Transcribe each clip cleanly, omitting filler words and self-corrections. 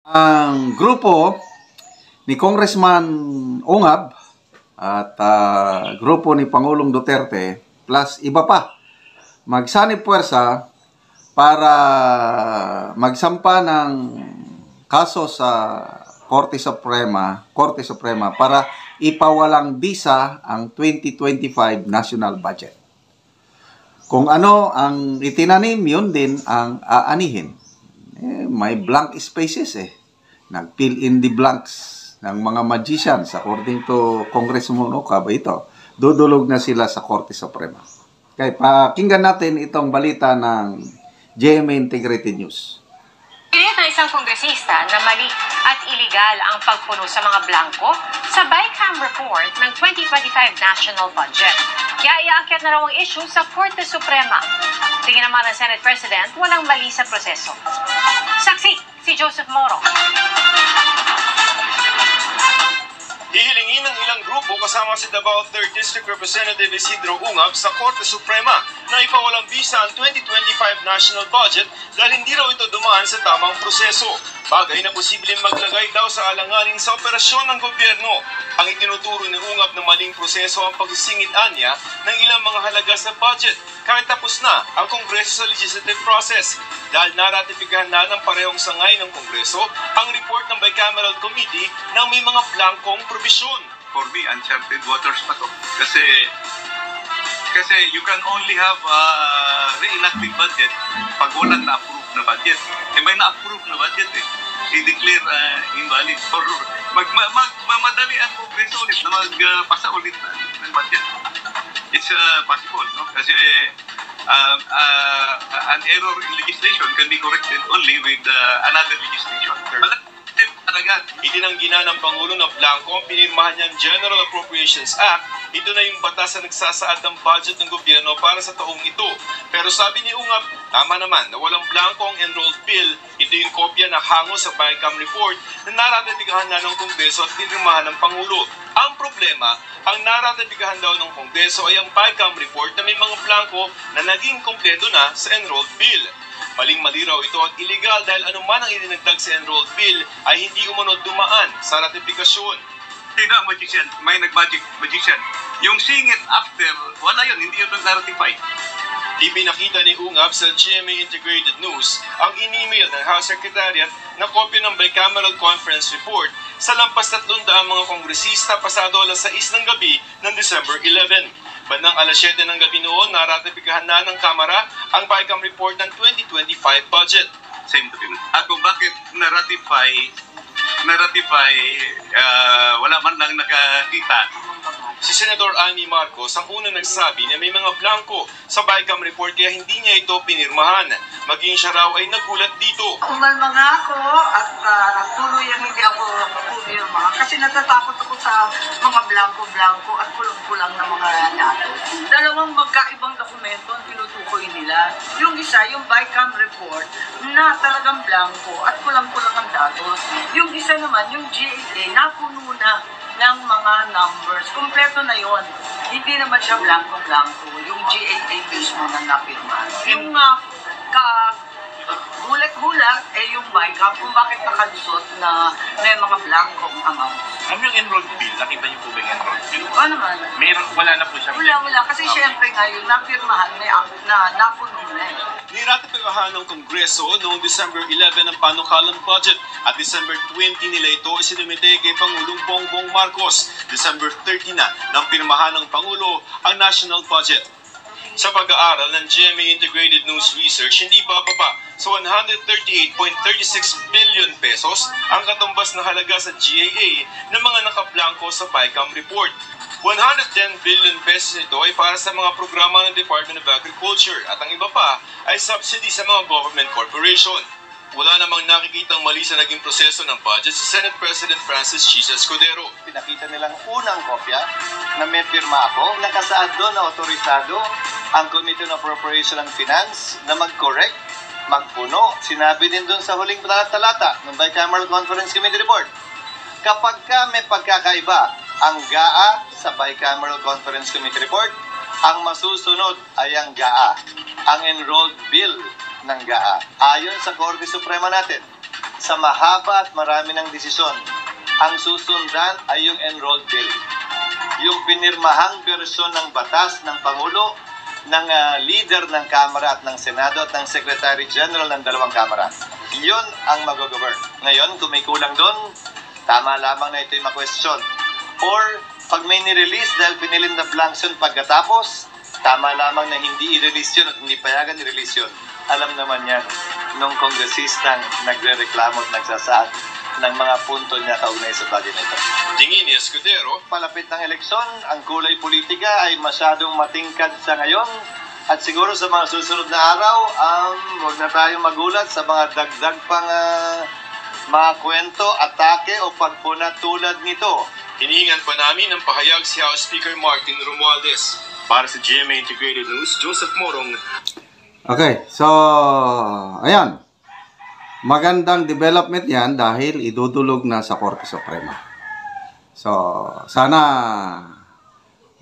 Ang grupo ni Congressman Ongab at grupo ni Pangulong Duterte plus iba pa magsanib puwersa para magsampa ng kaso sa Korte Suprema para ipawalang bisa ang 2025 national budget. Kung ano ang itinanim, yun din ang aanihin. May blank spaces nag-fill in the blanks ng mga magicians according to Congressman Ongab ito. Dudulog na sila sa Korte Suprema. Kaya pakinggan natin itong balita ng GMA Integrated News. Pinit ng isang kongresista na mali at iligal ang pagpuno sa mga blanco sa BICAM report ng 2025 national budget. Kaya iaakyat na raw ang issue sa Korte Suprema. Tingin naman ng Senate President, walang mali sa proseso. Saksi, si Joseph Moro. Hihilingin ng ilang grupo kasama si Davao 3rd District Representative Isidro Ongab sa Korte Suprema na ipawalang bisa ang 2025 national budget dahil hindi raw ito dumaan sa tamang proseso. Bagay na posibleng maglagay daw sa alanganin sa operasyon ng gobyerno. Ang itinuturo ni Ongab na maling proseso ang pagsisingit-an niya ng ilang mga halaga sa budget kahit tapos na ang Kongreso sa legislative process. Dahil naratipikahan na ng parehong sangay ng Kongreso ang report ng Bicameral Committee na may mga blankong provision. For me, uncharted waters pa to. Kasi you can only have reenacting budget pag walang na-approve na budget. May na-approve na budget i-declare invalid. Or madali ang Kongreso ulit na magpasa ulit ng budget. It's possible, no? Kasi an error in legislation can be corrected only with another legislation. Itinanggi na ng Pangulo na blanco ang pinirmahan niyang General Appropriations Act. Ito na yung batas na nagsasaad ng budget ng gobyerno para sa taong ito. Pero sabi ni Ongab, tama naman na walang blanco ang enrolled bill. Ito yung kopya na hango sa BICAM report na naratatikahan na ng Kongreso at pinirmahan ng Pangulo. Ang problema, ang naratatikahan daw ng Kongreso ay ang BICAM report na may mga blanco na naging kompleto na sa enrolled bill. Maling-mali raw ito at illegal dahil anuman ang idinagdag sa enrolled bill ay hindi umunod dumaan sa ratifikasyon. Sino ang magician? May nag-magic magician. Yung singit after, wala yun, hindi yun nag-ratify. Ipinakita ni Ongab sa GMA Integrated News ang in-email ng House Secretariat na kopya ng Bicameral Conference Report sa lampas 300 mga kongresista pasado alas 6 ng gabi ng December 11. Bandang alas 7 ng gabi noon, naratifikahan na ng Kamara ang BICAM report ng 2025 budget. Same to him. At kung bakit na-ratify, wala man lang nakakita. Si Senator Amy Marcos ang unang nagsabi na may mga blanco sa BICAM report kaya hindi niya ito pinirmahan. Maging siya raw ay nagulat dito. Umalma nga ako at tuloy ang hindi ako pumirma kasi natatakot ako sa mga blanco-blanco at kulang-kulang na mga datos. Dalawang magkaibang dokumento ang tinutukoy nila. Yung isa, yung BICAM report na talagang blanco at kulang-kulang ang datos. Yung isa naman, yung GAA, napuno na ng mga numbers. Kompleto na yon. Hindi naman siya blanco-blanco. Yung GAA mismo na napirma. Yung gulat-gulat yung BICAM kung bakit nakalusot na may mga blankong amount. Yung enrolled bill, nakita niyo po ba yung enrolled bill? Ano naman? Wala na po siya. Wala. Kasi syempre nga yung napirmahan may na napuno na Niratipikahan ng Kongreso noong December 11 ang panukalang budget at December 20 nila ito isinumite kay Pangulong Bongbong Marcos. December 30 na nang pirmahan ng Pangulo ang national budget. Sa pag-aaral ng GMA Integrated News Research, hindi bababa sa 138.36 billion pesos ang katumbas na halaga sa GAA ng mga nakablanko sa BICAM report. 110 billion pesos nito ay para sa mga programa ng Department of Agriculture at ang iba pa ay subsidy sa mga government corporation. Wala namang nakikitang mali sa naging proseso ng budget si Senate President Francis Chisa Escudero. Pinakita nilang unang kopya na may pirma ako, nakasaad doon na otorisado ang Committee on Appropriation and Finance na mag-correct, magpuno. Sinabi din doon sa huling talata ng Bicameral Conference Committee report. Kapag may pagkakaiba ang GAA sa Bicameral Conference Committee report, ang masusunod ay ang GAA, ang enrolled bill ng GAA, ayon sa Korte Suprema natin. sa mahaba at marami ng desisyon. Ang susundan ay yung enrolled bill. Yung pinirmahang bersyon ng batas ng Pangulo, ng leader ng Kamara at ng Senado at ng Secretary General ng dalawang Kamara. Yun ang mag-govern. Ngayon, kung may kulang doon, tama lamang na ito'y ma-question. Or, pag may nirelease dahil pinilin na blanks yun pagkatapos, tama lamang na hindi i-release yun at hindi payagan i-release yun. Alam naman yan nung kongresistang nagre-reklamo at nagsasaad ng mga punto niya kaugnay sa bagay na ito. Tingin ni Escudero, Palapit ng eleksyon, ang kulay politika ay masyadong matingkad sa ngayon at siguro sa mga susunod na araw, huwag na tayong magulat sa mga dagdag pang mga kwento, atake o pagpuna tulad nito. hinihingan pa namin ng pahayag si House Speaker Martin Romualdez. Para sa GMA Integrated News, Joseph Morong. Okay, so, ayan. Magandang development yan dahil idudulog na sa Korte Suprema. So, sana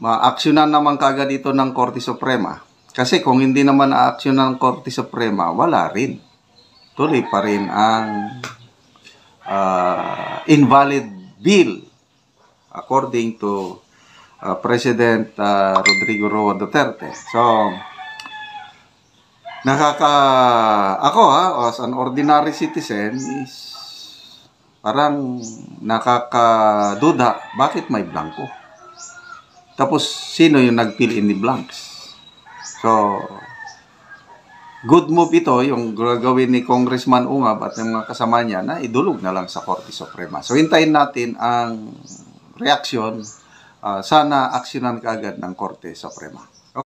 ma-aksyonan naman kagad ito ng Korte Suprema. Kasi kung hindi naman a-aksyonan ng Korte Suprema, wala rin. Tuloy pa rin ang invalid bill according to President Rodrigo Roa Duterte. So, ako as an ordinary citizen is parang nakakaduda bakit may blanco. Tapos sino yung nag-fill in the blanks? So good move ito yung gagawin ni Congressman Ungab at ng mga kasama niya na idulog na lang sa Korte Suprema. So hintayin natin ang reaksyon. Sana aksyonan kaagad ng Korte Suprema.